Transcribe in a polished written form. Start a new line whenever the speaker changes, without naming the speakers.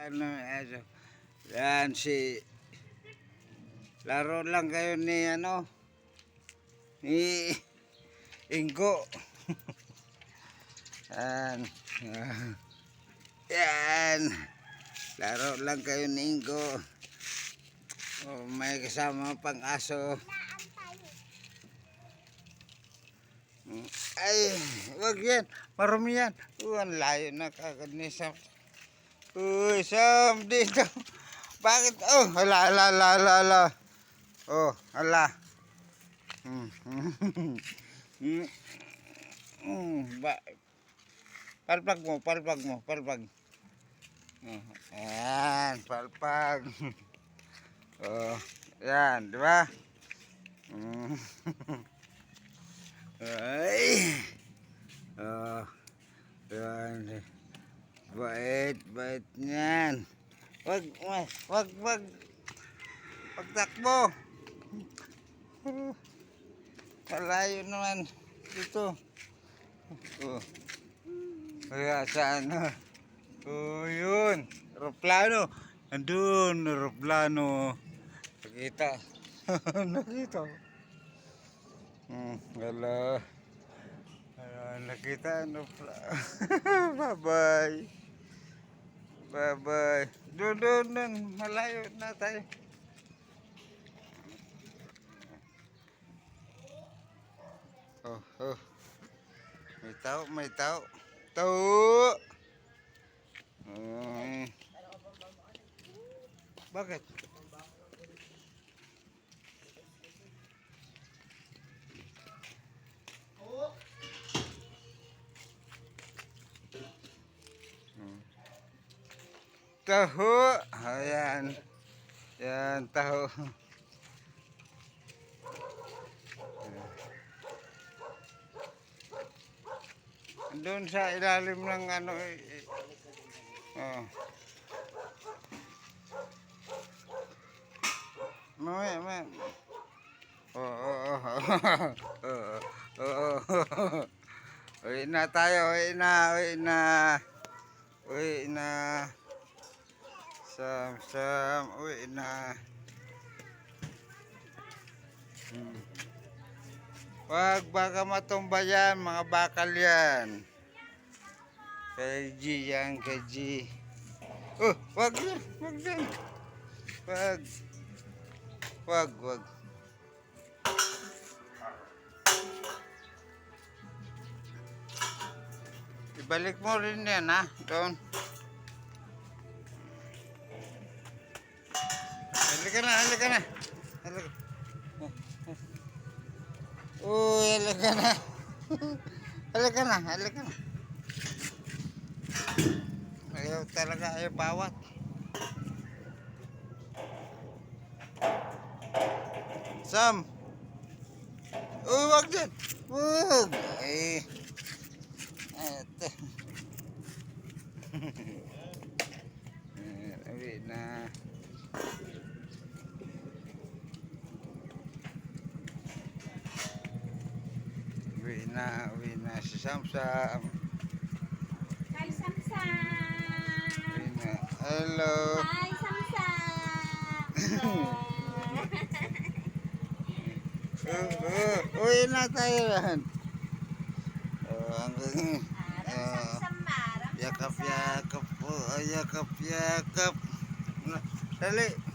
Ano, yan si laro lang kayo ni ni Ingo. Yan. Yan. Laro lang kayo ni Ingo. Oh, may kasama pang aso. Ay, wag yan. Marumi yan. Ang layo na kagad ni Sam. Uy, Sam, dito. Bakit? Oh, hala. Oh, hala. Palpag mo. Ayan, palpag. Oh, yan, di ba? Ay. Oh, yan. Bait niyan. Wag. Pagtakbo. Malayo naman dito. Oh. Kaya saan? Oh, yun. Aeroplano. Andun, aeroplano. Nakita. Nakita. Hello. Nakita aeroplano. Bye. Doon. Malayo na tayo. Oh. May tao. Tao. Bakit? Taho. Ayan. Yan, taho. Doon sa ilalim ng oh. May. Oh. Uwi na tayo, uwi na. Sam, uwi na. Wag baka matumba yan, mga bakal yan. Kay G. Oh, wag yan. Wag. Ibalik mo rin yan, ha? Doon. Halika na. Uy, halika na. Ayaw talaga, ayaw bawat. Sam. Uy, wag yan. Wag. Ay. Ito. Uwi na. Uwi na si Sam.
Hi, Samsam.
Uwi na. Hello.
Hi, Samsam.
Uwi na tayo yan. Hanggang
Samsam.
yakap po. Yakap. Dali.